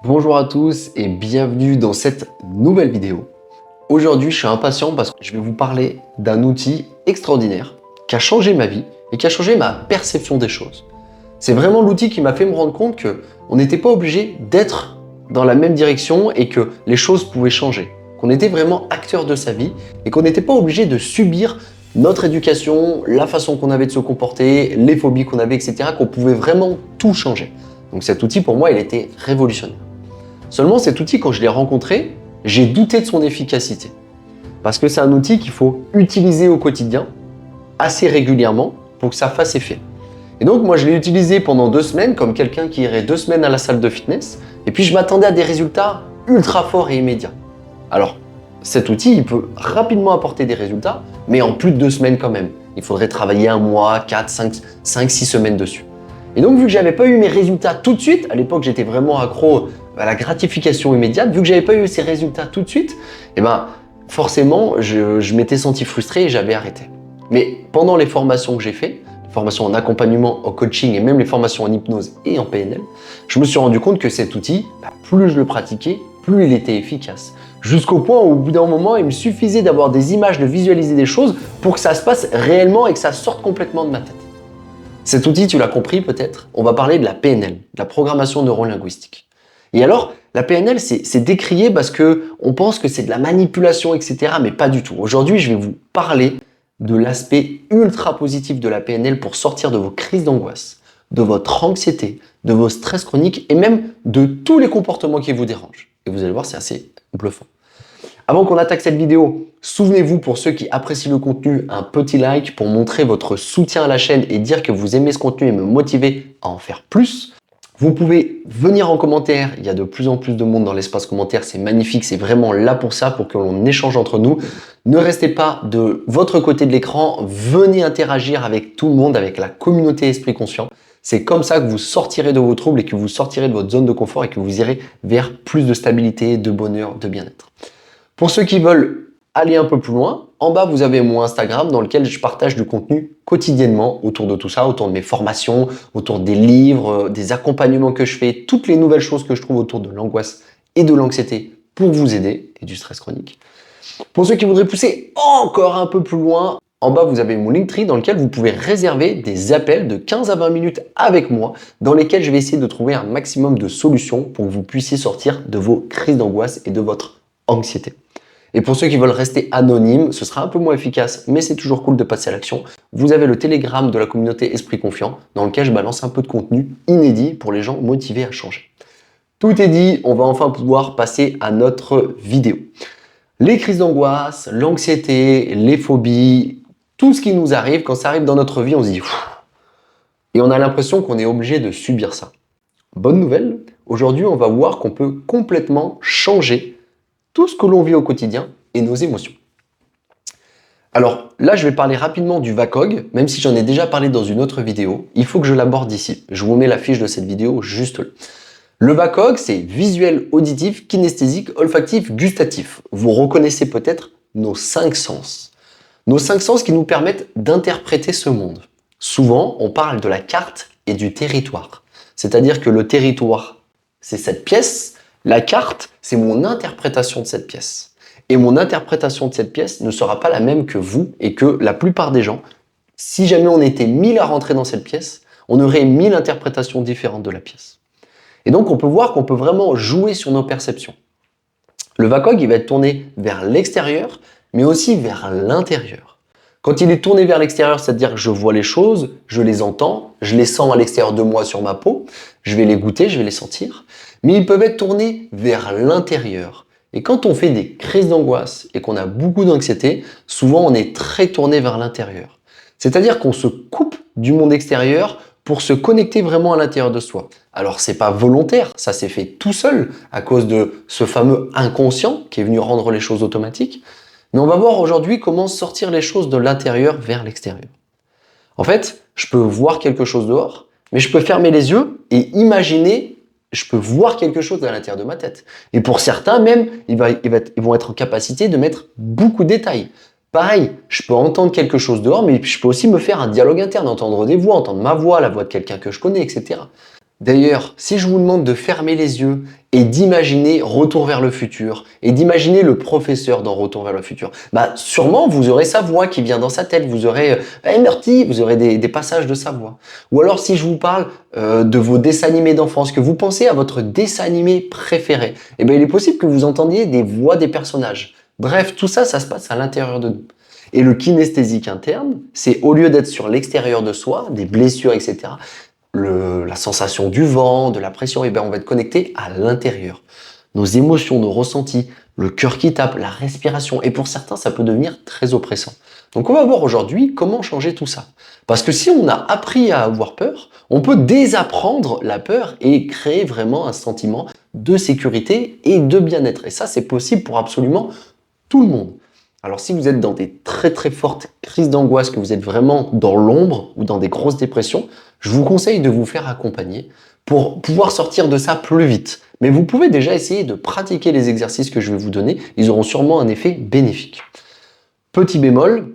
Bonjour à tous et bienvenue dans cette nouvelle vidéo. Aujourd'hui, je suis impatient parce que je vais vous parler d'un outil extraordinaire qui a changé ma vie et qui a changé ma perception des choses. C'est vraiment l'outil qui m'a fait me rendre compte qu'on n'était pas obligé d'être dans la même direction et que les choses pouvaient changer. Qu'on était vraiment acteur de sa vie et qu'on n'était pas obligé de subir notre éducation, la façon qu'on avait de se comporter, les phobies qu'on avait, etc. Qu'on pouvait vraiment tout changer. Donc cet outil, pour moi, il était révolutionnaire. Seulement, cet outil, quand je l'ai rencontré, j'ai douté de son efficacité. Parce que c'est un outil qu'il faut utiliser au quotidien, assez régulièrement, pour que ça fasse effet. Et donc, moi, je l'ai utilisé pendant 2 semaines, comme quelqu'un qui irait 2 semaines à la salle de fitness, et puis je m'attendais à des résultats ultra forts et immédiats. Alors, cet outil, il peut rapidement apporter des résultats, mais en plus de 2 semaines quand même. Il faudrait travailler 1 mois, 4, 5, 6 semaines dessus. Et donc, vu que j'avais pas eu mes résultats tout de suite, à l'époque, j'étais vraiment accro à la gratification immédiate, vu que j'avais pas eu ces résultats tout de suite, forcément, je m'étais senti frustré et j'avais arrêté. Mais pendant les formations que j'ai faites, les formations en accompagnement, en coaching et même les formations en hypnose et en PNL, je me suis rendu compte que cet outil, plus je le pratiquais, plus il était efficace. Jusqu'au point où, au bout d'un moment, il me suffisait d'avoir des images, de visualiser des choses pour que ça se passe réellement et que ça sorte complètement de ma tête. Cet outil, tu l'as compris peut-être, on va parler de la PNL, de la programmation neurolinguistique. Et alors, la PNL, c'est décrié parce qu'on pense que c'est de la manipulation, etc. Mais pas du tout. Aujourd'hui, je vais vous parler de l'aspect ultra positif de la PNL pour sortir de vos crises d'angoisse, de votre anxiété, de vos stress chroniques et même de tous les comportements qui vous dérangent. Et vous allez voir, c'est assez bluffant. Avant qu'on attaque cette vidéo, souvenez-vous, pour ceux qui apprécient le contenu, un petit like pour montrer votre soutien à la chaîne et dire que vous aimez ce contenu et me motiver à en faire plus. Vous pouvez venir en commentaire, il y a de plus en plus de monde dans l'espace commentaire, c'est magnifique, c'est vraiment là pour ça, pour que l'on échange entre nous. Ne restez pas de votre côté de l'écran, venez interagir avec tout le monde, avec la communauté Esprit Conscient. C'est comme ça que vous sortirez de vos troubles et que vous sortirez de votre zone de confort et que vous irez vers plus de stabilité, de bonheur, de bien-être. Pour ceux qui veulent aller un peu plus loin, en bas, vous avez mon Instagram dans lequel je partage du contenu quotidiennement autour de tout ça, autour de mes formations, autour des livres, des accompagnements que je fais, toutes les nouvelles choses que je trouve autour de l'angoisse et de l'anxiété pour vous aider et du stress chronique. Pour ceux qui voudraient pousser encore un peu plus loin, en bas, vous avez mon Linktree dans lequel vous pouvez réserver des appels de 15 à 20 minutes avec moi dans lesquels je vais essayer de trouver un maximum de solutions pour que vous puissiez sortir de vos crises d'angoisse et de votre anxiété. Et pour ceux qui veulent rester anonymes, ce sera un peu moins efficace, mais c'est toujours cool de passer à l'action. Vous avez le Telegram de la communauté Esprit Confiant, dans lequel je balance un peu de contenu inédit pour les gens motivés à changer. Tout est dit, on va enfin pouvoir passer à notre vidéo. Les crises d'angoisse, l'anxiété, les phobies, tout ce qui nous arrive, quand ça arrive dans notre vie, on se dit « et on a l'impression qu'on est obligé de subir ça. Bonne nouvelle, aujourd'hui on va voir qu'on peut complètement changer tout ce que l'on vit au quotidien et nos émotions. Alors là, je vais parler rapidement du VACOG, même si j'en ai déjà parlé dans une autre vidéo. Il faut que je l'aborde ici. Je vous mets la fiche de cette vidéo juste là. Le VACOG, c'est visuel, auditif, kinesthésique, olfactif, gustatif. Vous reconnaissez peut-être nos 5 sens. Nos 5 sens qui nous permettent d'interpréter ce monde. Souvent, on parle de la carte et du territoire. C'est-à-dire que le territoire, c'est cette pièce. La carte, c'est mon interprétation de cette pièce. Et mon interprétation de cette pièce ne sera pas la même que vous et que la plupart des gens. Si jamais on était 1000 à rentrer dans cette pièce, on aurait 1000 interprétations différentes de la pièce. Et donc, on peut voir qu'on peut vraiment jouer sur nos perceptions. Le VACOG, il va être tourné vers l'extérieur, mais aussi vers l'intérieur. Quand il est tourné vers l'extérieur, c'est-à-dire que je vois les choses, je les entends, je les sens à l'extérieur de moi sur ma peau, je vais les goûter, je vais les sentir. Mais ils peuvent être tournés vers l'intérieur. Et quand on fait des crises d'angoisse et qu'on a beaucoup d'anxiété, souvent on est très tourné vers l'intérieur. C'est-à-dire qu'on se coupe du monde extérieur pour se connecter vraiment à l'intérieur de soi. Alors c'est pas volontaire, ça s'est fait tout seul à cause de ce fameux inconscient qui est venu rendre les choses automatiques. Mais on va voir aujourd'hui comment sortir les choses de l'intérieur vers l'extérieur. En fait, je peux voir quelque chose dehors, mais je peux fermer les yeux et imaginer. Je peux voir quelque chose à l'intérieur de ma tête. Et pour certains même, ils vont être en capacité de mettre beaucoup de détails. Pareil, je peux entendre quelque chose dehors, mais je peux aussi me faire un dialogue interne, entendre des voix, entendre ma voix, la voix de quelqu'un que je connais, etc. D'ailleurs, si je vous demande de fermer les yeux et d'imaginer Retour vers le futur, et d'imaginer le professeur dans Retour vers le futur, bah sûrement vous aurez sa voix qui vient dans sa tête, vous aurez Murty, vous aurez des passages de sa voix. Ou alors si je vous parle de vos dessins animés d'enfance, que vous pensez à votre dessin animé préféré, eh bien il est possible que vous entendiez des voix des personnages. Bref, tout ça, ça se passe à l'intérieur de nous. Et le kinesthésique interne, c'est au lieu d'être sur l'extérieur de soi, des blessures, etc., la sensation du vent, de la pression, et bien on va être connecté à l'intérieur. Nos émotions, nos ressentis, le cœur qui tape, la respiration. Et pour certains, ça peut devenir très oppressant. Donc on va voir aujourd'hui comment changer tout ça. Parce que si on a appris à avoir peur, on peut désapprendre la peur et créer vraiment un sentiment de sécurité et de bien-être. Et ça, c'est possible pour absolument tout le monde. Alors si vous êtes dans des très très fortes crises d'angoisse, que vous êtes vraiment dans l'ombre ou dans des grosses dépressions, je vous conseille de vous faire accompagner pour pouvoir sortir de ça plus vite. Mais vous pouvez déjà essayer de pratiquer les exercices que je vais vous donner, ils auront sûrement un effet bénéfique. Petit bémol,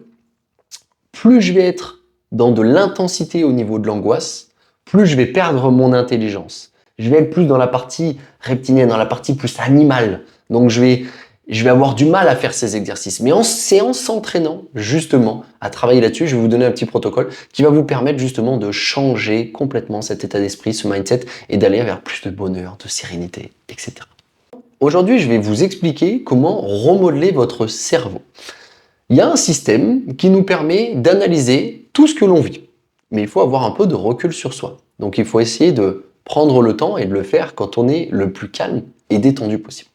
plus je vais être dans de l'intensité au niveau de l'angoisse, plus je vais perdre mon intelligence. Je vais être plus dans la partie reptilienne, dans la partie plus animale. Donc je vais avoir du mal à faire ces exercices. Mais c'est en s'entraînant justement à travailler là-dessus, je vais vous donner un petit protocole qui va vous permettre justement de changer complètement cet état d'esprit, ce mindset, et d'aller vers plus de bonheur, de sérénité, etc. Aujourd'hui, je vais vous expliquer comment remodeler votre cerveau. Il y a un système qui nous permet d'analyser tout ce que l'on vit. Mais il faut avoir un peu de recul sur soi. Donc il faut essayer de prendre le temps et de le faire quand on est le plus calme et détendu possible.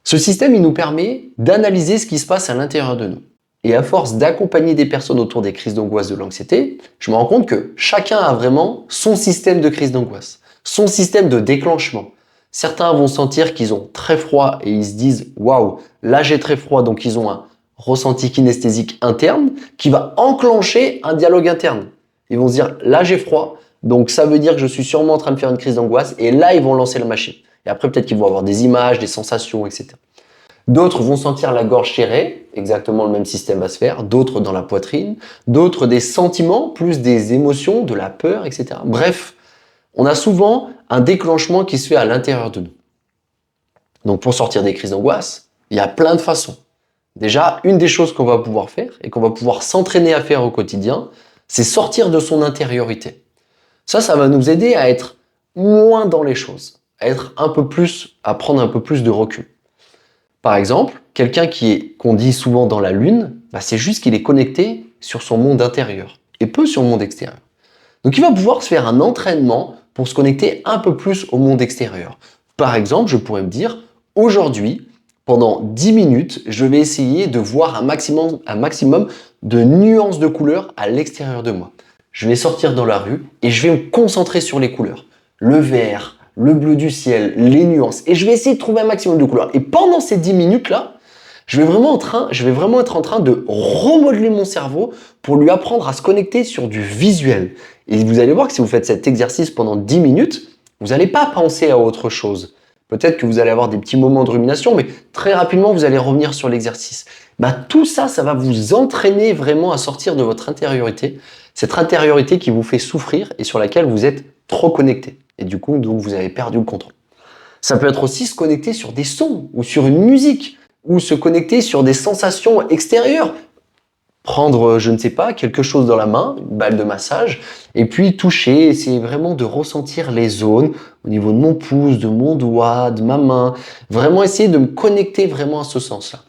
Ce système, il nous permet d'analyser ce qui se passe à l'intérieur de nous. Et à force d'accompagner des personnes autour des crises d'angoisse, de l'anxiété, je me rends compte que chacun a vraiment son système de crise d'angoisse, son système de déclenchement. Certains vont sentir qu'ils ont très froid et ils se disent « Waouh, là j'ai très froid », donc ils ont un ressenti kinesthésique interne qui va enclencher un dialogue interne. Ils vont se dire « Là j'ai froid, donc ça veut dire que je suis sûrement en train de faire une crise d'angoisse » et là ils vont lancer la machine. Et après, peut-être qu'ils vont avoir des images, des sensations, etc. D'autres vont sentir la gorge serrée, exactement le même système va se faire. D'autres dans la poitrine. D'autres des sentiments, plus des émotions, de la peur, etc. Bref, on a souvent un déclenchement qui se fait à l'intérieur de nous. Donc pour sortir des crises d'angoisse, il y a plein de façons. Déjà, une des choses qu'on va pouvoir faire et qu'on va pouvoir s'entraîner à faire au quotidien, c'est sortir de son intériorité. Ça va nous aider à être moins dans les choses, à prendre un peu plus de recul. Par exemple, quelqu'un qu'on dit souvent dans la lune, c'est juste qu'il est connecté sur son monde intérieur et peu sur le monde extérieur. Donc il va pouvoir se faire un entraînement pour se connecter un peu plus au monde extérieur. Par exemple, je pourrais me dire, aujourd'hui, pendant 10 minutes, je vais essayer de voir un maximum de nuances de couleurs à l'extérieur de moi. Je vais sortir dans la rue et je vais me concentrer sur les couleurs. Le vert, le bleu du ciel, les nuances. Et je vais essayer de trouver un maximum de couleurs. Et pendant ces 10 minutes-là, je vais vraiment être en train de remodeler mon cerveau pour lui apprendre à se connecter sur du visuel. Et vous allez voir que si vous faites cet exercice pendant 10 minutes, vous n'allez pas penser à autre chose. Peut-être que vous allez avoir des petits moments de rumination, mais très rapidement, vous allez revenir sur l'exercice. Tout ça, ça va vous entraîner vraiment à sortir de votre intériorité. Cette intériorité qui vous fait souffrir et sur laquelle vous êtes trop connecté. Et du coup, donc, vous avez perdu le contrôle. Ça peut être aussi se connecter sur des sons ou sur une musique ou se connecter sur des sensations extérieures. Prendre, je ne sais pas, quelque chose dans la main, une balle de massage, et puis toucher, essayer vraiment de ressentir les zones au niveau de mon pouce, de mon doigt, de ma main. Vraiment essayer de me connecter vraiment à ce sens-là.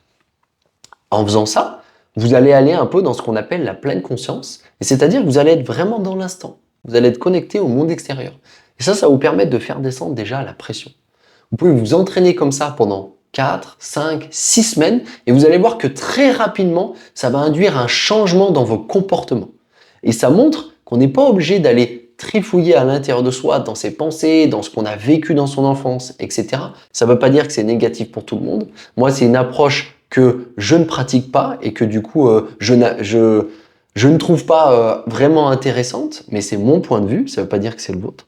En faisant ça, vous allez aller un peu dans ce qu'on appelle la pleine conscience, et c'est-à-dire que vous allez être vraiment dans l'instant. Vous allez être connecté au monde extérieur. Et ça va vous permettre de faire descendre déjà la pression. Vous pouvez vous entraîner comme ça pendant 4, 5, 6 semaines et vous allez voir que très rapidement, ça va induire un changement dans vos comportements. Et ça montre qu'on n'est pas obligé d'aller trifouiller à l'intérieur de soi, dans ses pensées, dans ce qu'on a vécu dans son enfance, etc. Ça ne veut pas dire que c'est négatif pour tout le monde. Moi, c'est une approche que je ne pratique pas et que du coup, je ne trouve pas vraiment intéressante, mais c'est mon point de vue, ça ne veut pas dire que c'est le vôtre.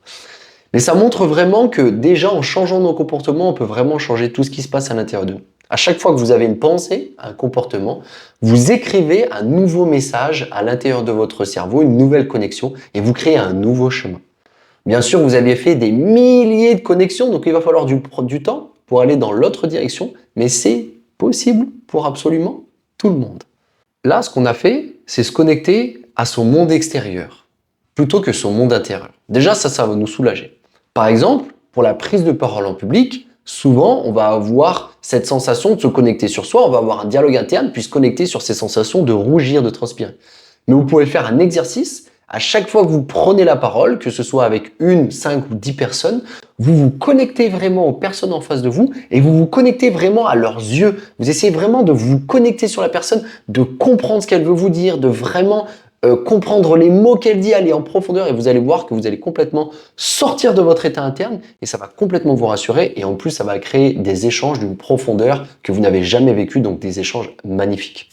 Mais ça montre vraiment que déjà en changeant nos comportements, on peut vraiment changer tout ce qui se passe à l'intérieur de nous. À chaque fois que vous avez une pensée, un comportement, vous écrivez un nouveau message à l'intérieur de votre cerveau, une nouvelle connexion, et vous créez un nouveau chemin. Bien sûr, vous aviez fait des milliers de connexions, donc il va falloir du temps pour aller dans l'autre direction, mais c'est possible pour absolument tout le monde. Là, ce qu'on a fait, c'est se connecter à son monde extérieur, plutôt que son monde intérieur. Déjà, ça va nous soulager. Par exemple, pour la prise de parole en public, souvent, on va avoir cette sensation de se connecter sur soi, on va avoir un dialogue interne, puis se connecter sur ces sensations de rougir, de transpirer. Mais vous pouvez faire un exercice. À chaque fois que vous prenez la parole, que ce soit avec 1, 5 ou 10 personnes, vous vous connectez vraiment aux personnes en face de vous et vous vous connectez vraiment à leurs yeux. Vous essayez vraiment de vous connecter sur la personne, de comprendre ce qu'elle veut vous dire, de vraiment comprendre les mots qu'elle dit, aller en profondeur et vous allez voir que vous allez complètement sortir de votre état interne et ça va complètement vous rassurer et en plus ça va créer des échanges d'une profondeur que vous n'avez jamais vécu, donc des échanges magnifiques.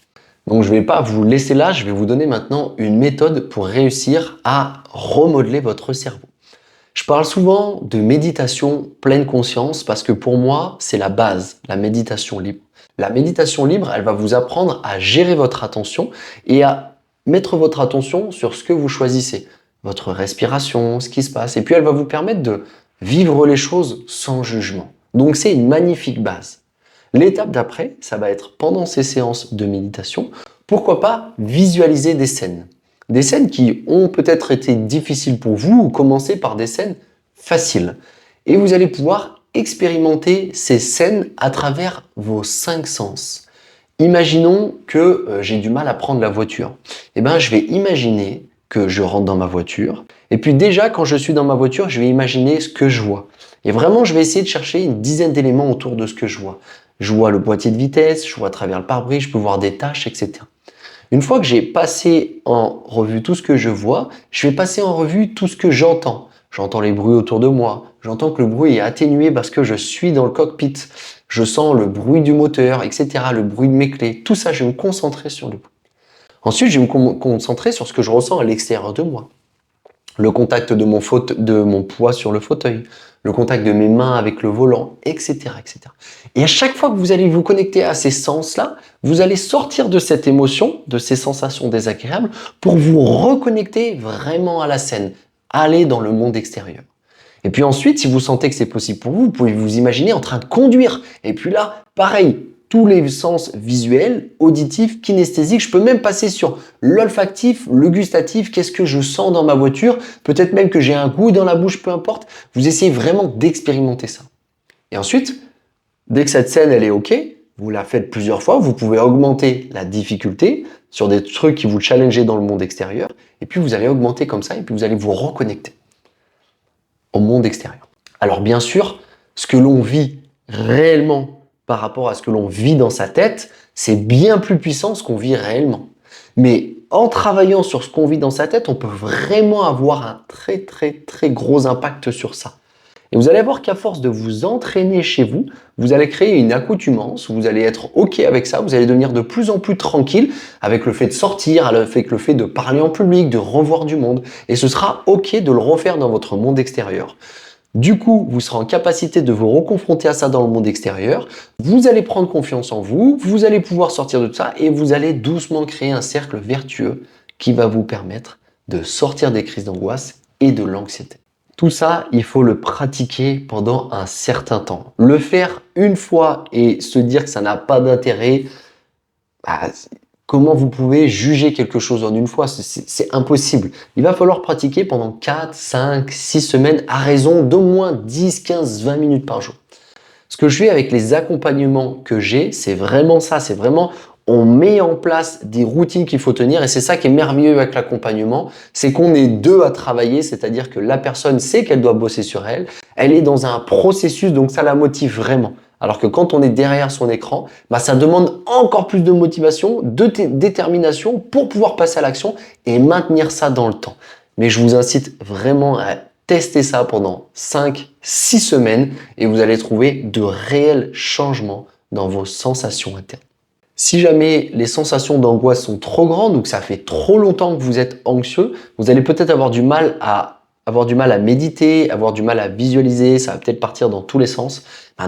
Donc je ne vais pas vous laisser là, je vais vous donner maintenant une méthode pour réussir à remodeler votre cerveau. Je parle souvent de méditation pleine conscience parce que pour moi, c'est la base, la méditation libre. La méditation libre, elle va vous apprendre à gérer votre attention et à mettre votre attention sur ce que vous choisissez, votre respiration, ce qui se passe, et puis elle va vous permettre de vivre les choses sans jugement. Donc c'est une magnifique base. L'étape d'après, ça va être pendant ces séances de méditation, pourquoi pas visualiser des scènes. Des scènes qui ont peut-être été difficiles pour vous ou commencer par des scènes faciles. Et vous allez pouvoir expérimenter ces scènes à travers vos 5 sens. Imaginons que j'ai du mal à prendre la voiture. Eh bien, je vais imaginer que je rentre dans ma voiture. Et puis déjà, quand je suis dans ma voiture, je vais imaginer ce que je vois. Et vraiment, je vais essayer de chercher une dizaine d'éléments autour de ce que je vois. Je vois le boîtier de vitesse, je vois à travers le pare-brise, je peux voir des taches, etc. Une fois que j'ai passé en revue tout ce que je vois, je vais passer en revue tout ce que j'entends. J'entends les bruits autour de moi, j'entends que le bruit est atténué parce que je suis dans le cockpit. Je sens le bruit du moteur, etc., le bruit de mes clés. Tout ça, je vais me concentrer sur le bruit. Ensuite, je vais me concentrer sur ce que je ressens à l'extérieur de moi. Le contact de mon poids sur le fauteuil, le contact de mes mains avec le volant, etc., etc. Et à chaque fois que vous allez vous connecter à ces sens-là, vous allez sortir de cette émotion, de ces sensations désagréables, pour vous reconnecter vraiment à la scène, aller dans le monde extérieur. Et puis ensuite, si vous sentez que c'est possible pour vous, vous pouvez vous imaginer en train de conduire. Et puis là, pareil, tous les sens visuels, auditifs, kinesthésiques. Je peux même passer sur l'olfactif, le gustatif. Qu'est-ce que je sens dans ma voiture? Peut-être même que j'ai un goût dans la bouche, peu importe. Vous essayez vraiment d'expérimenter ça. Et ensuite, dès que cette scène, elle est OK, vous la faites plusieurs fois. Vous pouvez augmenter la difficulté sur des trucs qui vous challengent dans le monde extérieur. Et puis, vous allez augmenter comme ça et puis vous allez vous reconnecter au monde extérieur. Alors bien sûr, ce que l'on vit réellement par rapport à ce que l'on vit dans sa tête, c'est bien plus puissant ce qu'on vit réellement. Mais en travaillant sur ce qu'on vit dans sa tête, on peut vraiment avoir un très gros impact sur ça. Et vous allez voir qu'à force de vous entraîner chez vous, vous allez créer une accoutumance, vous allez être OK avec ça, vous allez devenir de plus en plus tranquille avec le fait de sortir, avec le fait de parler en public, de revoir du monde. Et ce sera OK de le refaire dans votre monde extérieur. Du coup, vous serez en capacité de vous reconfronter à ça dans le monde extérieur. Vous allez prendre confiance en vous, vous allez pouvoir sortir de tout ça et vous allez doucement créer un cercle vertueux qui va vous permettre de sortir des crises d'angoisse et de l'anxiété. Tout ça, il faut le pratiquer pendant un certain temps. Le faire une fois et se dire que ça n'a pas d'intérêt, comment vous pouvez juger quelque chose en une fois? C'est impossible. Il va falloir pratiquer pendant 4, 5, 6 semaines à raison d'au moins 10, 15, 20 minutes par jour. Ce que je fais avec les accompagnements que j'ai, c'est vraiment ça. C'est vraiment, on met en place des routines qu'il faut tenir et c'est ça qui est merveilleux avec l'accompagnement, c'est qu'on est deux à travailler, c'est-à-dire que la personne sait qu'elle doit bosser sur elle, elle est dans un processus, donc ça la motive vraiment. Alors que quand on est derrière son écran, ça demande encore plus de motivation, de détermination pour pouvoir passer à l'action et maintenir ça dans le temps. Mais je vous incite vraiment à tester ça pendant 5, 6 semaines et vous allez trouver de réels changements dans vos sensations internes. Si jamais les sensations d'angoisse sont trop grandes ou que ça fait trop longtemps que vous êtes anxieux, vous allez peut-être avoir du mal à méditer, avoir du mal à visualiser, ça va peut-être partir dans tous les sens.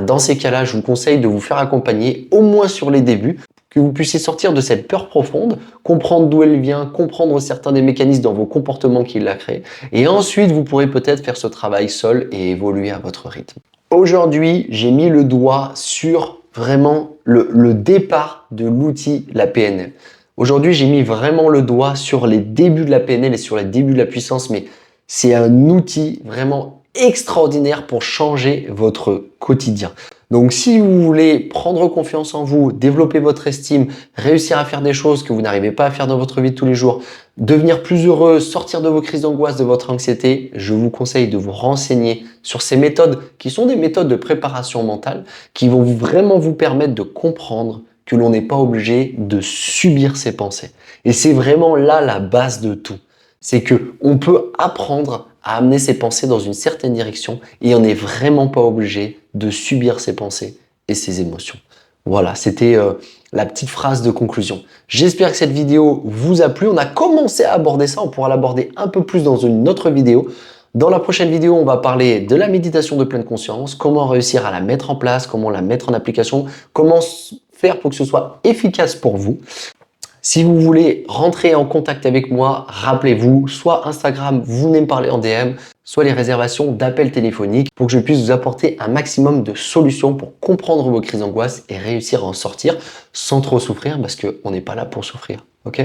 Dans ces cas-là, je vous conseille de vous faire accompagner au moins sur les débuts, que vous puissiez sortir de cette peur profonde, comprendre d'où elle vient, comprendre certains des mécanismes dans vos comportements qui l'a créé. Et ensuite, vous pourrez peut-être faire ce travail seul et évoluer à votre rythme. Aujourd'hui, j'ai mis le doigt sur vraiment le départ de l'outil, la PNL. Aujourd'hui, j'ai mis vraiment le doigt sur les débuts de la PNL et sur les débuts de la puissance, mais c'est un outil vraiment extraordinaire pour changer votre quotidien. Donc, si vous voulez prendre confiance en vous, développer votre estime, réussir à faire des choses que vous n'arrivez pas à faire dans votre vie de tous les jours, devenir plus heureux, sortir de vos crises d'angoisse, de votre anxiété, je vous conseille de vous renseigner sur ces méthodes qui sont des méthodes de préparation mentale qui vont vraiment vous permettre de comprendre que l'on n'est pas obligé de subir ses pensées. Et c'est vraiment là la base de tout. C'est que on peut apprendre à amener ses pensées dans une certaine direction et on n'est vraiment pas obligé de subir ses pensées et ses émotions. Voilà, c'était la petite phrase de conclusion. J'espère que cette vidéo vous a plu. On a commencé à aborder ça, on pourra l'aborder un peu plus dans une autre vidéo. Dans la prochaine vidéo, on va parler de la méditation de pleine conscience, comment réussir à la mettre en place, comment la mettre en application, comment faire pour que ce soit efficace pour vous. Si vous voulez rentrer en contact avec moi, rappelez-vous, soit Instagram, vous venez me parler en DM, soit les réservations d'appels téléphoniques pour que je puisse vous apporter un maximum de solutions pour comprendre vos crises d'angoisse et réussir à en sortir sans trop souffrir parce qu'on n'est pas là pour souffrir. Ok ?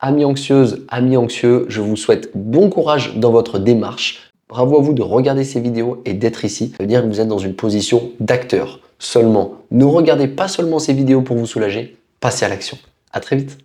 Amis anxieuses, amis anxieux, je vous souhaite bon courage dans votre démarche. Bravo à vous de regarder ces vidéos et d'être ici. Ça veut dire que vous êtes dans une position d'acteur seulement. Ne regardez pas seulement ces vidéos pour vous soulager, passez à l'action. À très vite.